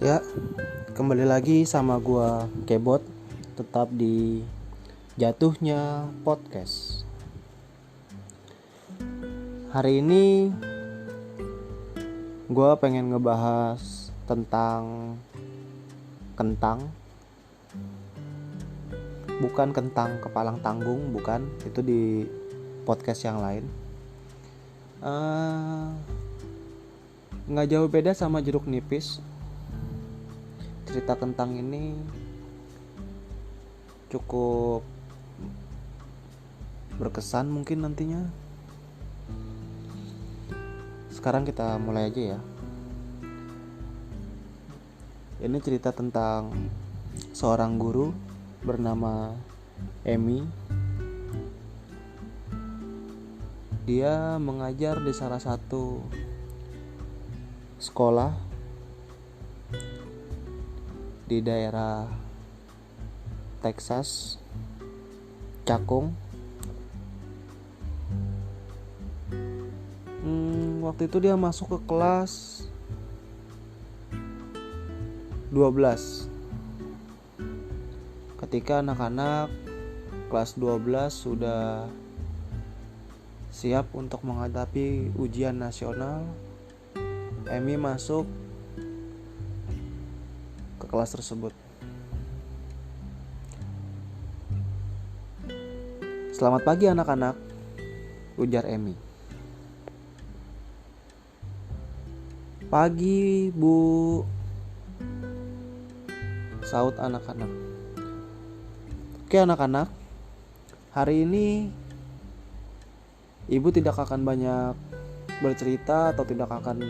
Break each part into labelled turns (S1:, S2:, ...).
S1: Ya, kembali lagi sama gua Kebot, tetap di Jatuhnya Podcast. Hari ini gua pengen ngebahas tentang kentang. Bukan kentang kepalang tanggung, bukan. Itu di podcast yang lain. Nggak jauh beda sama jeruk nipis. Cerita kentang ini cukup berkesan mungkin nantinya. Sekarang kita mulai aja ya. Ini cerita tentang seorang guru bernama Emi. Dia mengajar di salah satu sekolah di daerah Texas, Cakung. Waktu itu dia masuk ke kelas 12. Ketika anak-anak kelas 12 sudah siap untuk menghadapi ujian nasional, Emi masuk ke kelas tersebut. "Selamat pagi anak-anak," ujar Emi. "Pagi, Bu," saut anak-anak. "Oke anak-anak, hari ini Ibu tidak akan banyak bercerita atau tidak akan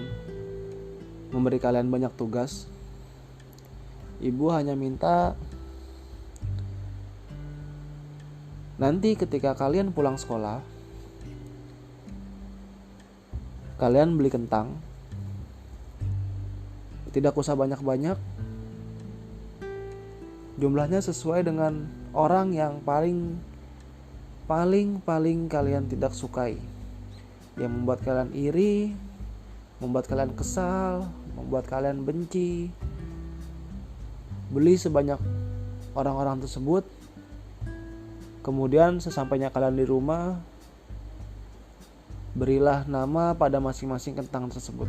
S1: memberi kalian banyak tugas. Ibu hanya minta nanti ketika kalian pulang sekolah, kalian beli kentang. Tidak usah banyak-banyak. Jumlahnya sesuai dengan orang yang paling kalian tidak sukai, yang membuat kalian iri, membuat kalian kesal, membuat kalian benci. Beli sebanyak orang-orang tersebut. Kemudian sesampainya kalian di rumah, berilah nama pada masing-masing kentang tersebut."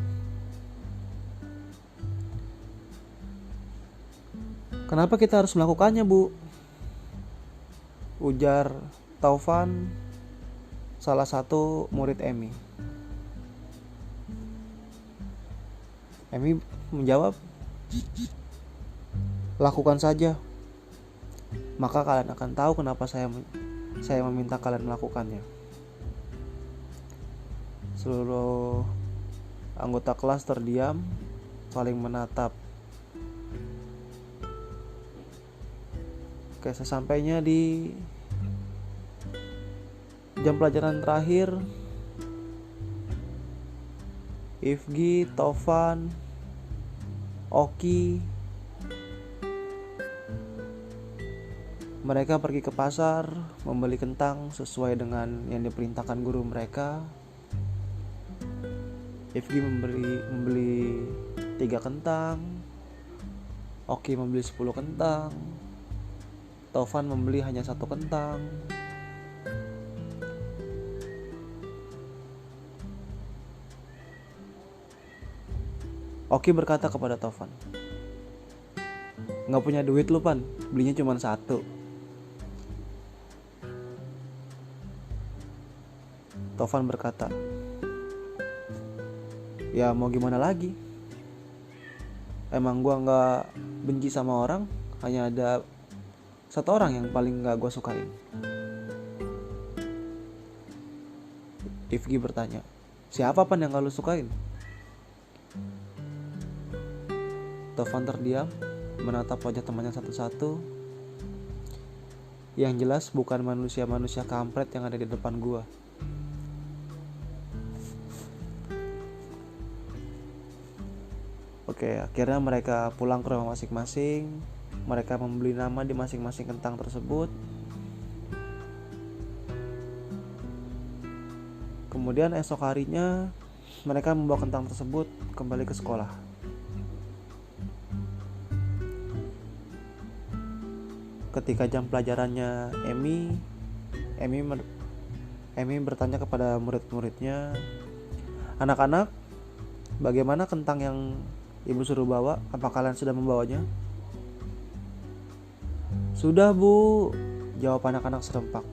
S1: "Kenapa kita harus melakukannya, Bu?" ujar Taufan, salah satu murid Emi. Emi menjawab, "Lakukan saja. Maka kalian akan tahu kenapa saya meminta kalian melakukannya." Seluruh anggota kelas terdiam, saling menatap. Sesampainya di jam pelajaran terakhir, Ifgi, Taufan, Oki, mereka pergi ke pasar membeli kentang sesuai dengan yang diperintahkan guru mereka. Ifgi membeli 3 kentang, Oki membeli 10 kentang, Taufan membeli hanya 1 kentang. Oki berkata kepada Taufan, "Nggak punya duit lu, Pan, belinya cuma 1. Taufan berkata, "Ya mau gimana lagi? Emang gua nggak benci sama orang, hanya ada 1 orang yang paling gak gue sukain." Ifgi bertanya, "Siapa Pan yang gak lu sukain?" Taufan terdiam, menatap wajah temannya satu-satu. Yang jelas bukan manusia-manusia kampret yang ada di depan gue. Oke, akhirnya mereka pulang ke rumah masing-masing. Mereka membeli nama di masing-masing kentang tersebut. Kemudian esok harinya mereka membawa kentang tersebut kembali ke sekolah. Ketika jam pelajarannya Emi bertanya kepada murid-muridnya, "Anak-anak, bagaimana kentang yang ibu suruh bawa? Apa kalian sudah membawanya?" "Sudah, Bu," jawab anak-anak serempak.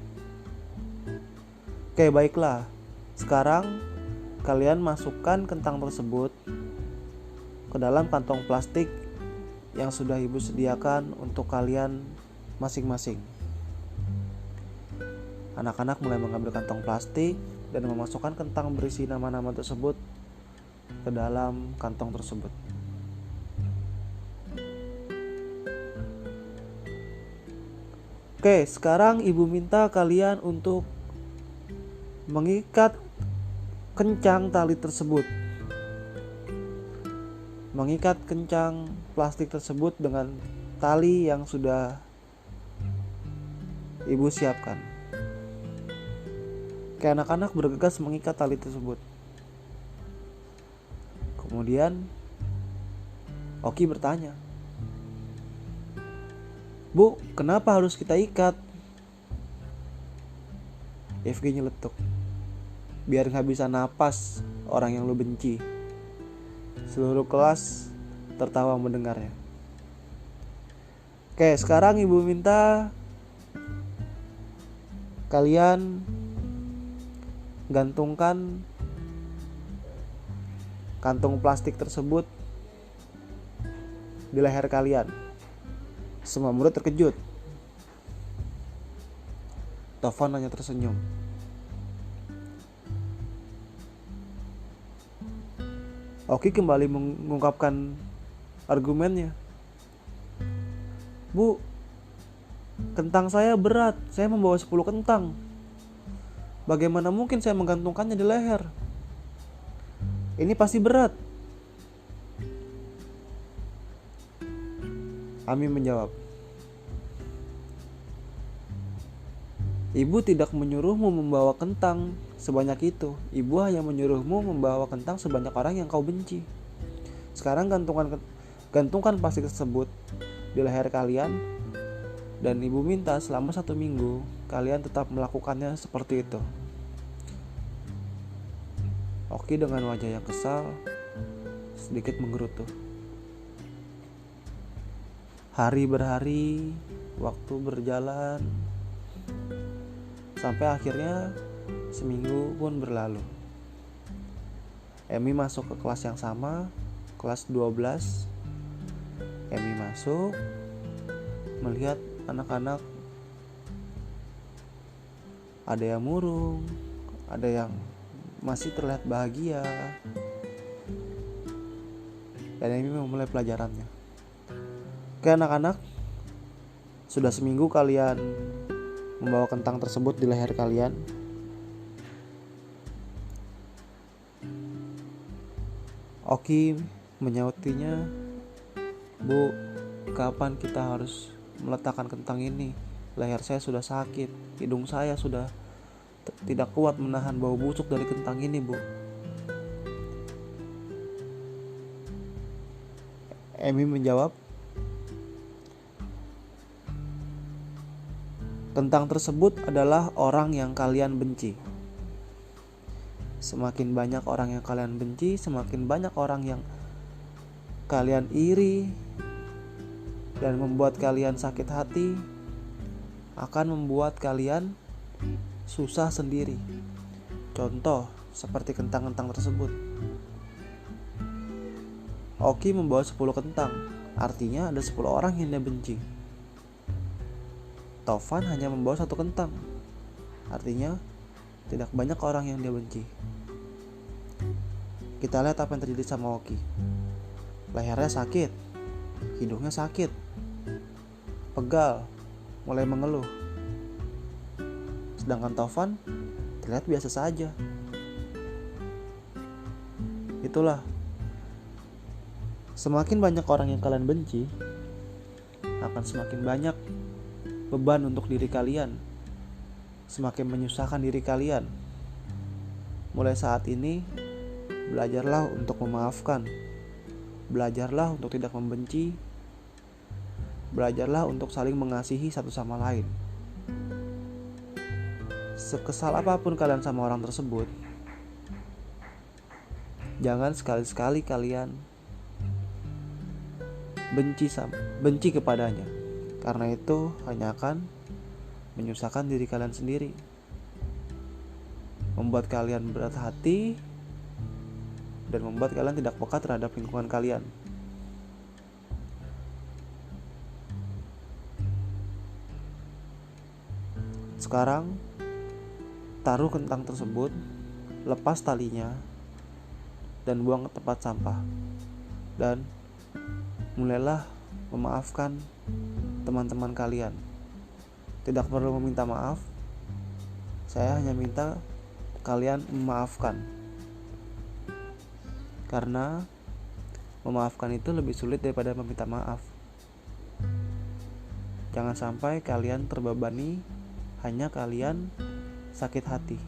S1: "Oke, baiklah. Sekarang kalian masukkan kentang tersebut ke dalam kantong plastik yang sudah ibu sediakan untuk kalian masing-masing." Anak-anak mulai mengambil kantong plastik dan memasukkan kentang berisi nama-nama tersebut ke dalam kantong tersebut. "Oke, sekarang ibu minta kalian untuk mengikat kencang tali tersebut. Mengikat kencang plastik tersebut dengan tali yang sudah ibu siapkan." Anak-anak bergegas mengikat tali tersebut. Kemudian Oki bertanya, "Bu, kenapa harus kita ikat?" Ifki nyeletuk, "Biar gak bisa napas orang yang lu benci." Seluruh kelas tertawa mendengarnya. "Oke, sekarang ibu minta kalian gantungkan kantung plastik tersebut di leher kalian." Semua murid terkejut. Tovan hanya tersenyum. Oki kembali mengungkapkan argumennya. "Bu, kentang saya berat. Saya membawa 10 kentang. Bagaimana mungkin saya menggantungkannya di leher? Ini pasti berat." Ami menjawab, "Ibu tidak menyuruhmu membawa kentang sebanyak itu. Ibu hanya menyuruhmu membawa kentang sebanyak orang yang kau benci. Sekarang gantungkan plastik tersebut di leher kalian, dan ibu minta selama 1 minggu kalian tetap melakukannya seperti itu." Oki dengan wajah yang kesal sedikit menggerutu. Hari berhari, waktu berjalan, sampai akhirnya seminggu pun berlalu. Emi masuk ke kelas yang sama, kelas 12. Emi masuk, melihat anak-anak, ada yang murung, ada yang masih terlihat bahagia. Dan Emi memulai pelajarannya. "Oke anak-anak, sudah seminggu kalian membawa kentang tersebut di leher kalian. Oki menyautinya, "Bu, kapan kita harus meletakkan kentang ini? Leher saya sudah sakit, hidung saya sudah tidak kuat menahan bau busuk dari kentang ini, Bu." Emi menjawab, "Kentang tersebut adalah orang yang kalian benci. Semakin banyak orang yang kalian benci, semakin banyak orang yang kalian iri dan membuat kalian sakit hati, akan membuat kalian susah sendiri. Contoh seperti kentang-kentang tersebut." Oki membawa 10 kentang, artinya ada 10 orang yang dia benci. Tovan hanya membawa 1 kentang, artinya tidak banyak orang yang dia benci. Kita lihat apa yang terjadi sama Oki. Lehernya sakit, hidungnya sakit, pegal, mulai mengeluh. Sedangkan Tovan terlihat biasa saja. Itulah, semakin banyak orang yang kalian benci, akan semakin banyak beban untuk diri kalian, semakin menyusahkan diri kalian. Mulai saat ini, belajarlah untuk memaafkan, belajarlah untuk tidak membenci, belajarlah untuk saling mengasihi satu sama lain. Sekesal apapun kalian sama orang tersebut, jangan sekali-sekali kalian benci kepadanya, karena itu hanya akan menyusahkan diri kalian sendiri, membuat kalian berat hati, dan membuat kalian tidak peka terhadap lingkungan kalian. Sekarang, taruh kentang tersebut, lepas talinya, dan buang ke tempat sampah. Dan mulailah memaafkan teman-teman kalian. Tidak perlu meminta maaf, saya hanya minta kalian memaafkan. Karena memaafkan itu lebih sulit daripada meminta maaf. Jangan sampai kalian terbebani, hanya kalian sakit hati.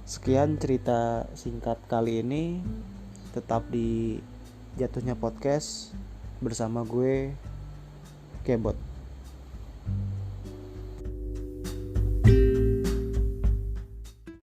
S1: Sekian cerita singkat kali ini. Tetap di Jatuhnya Podcast bersama gue, Kebot.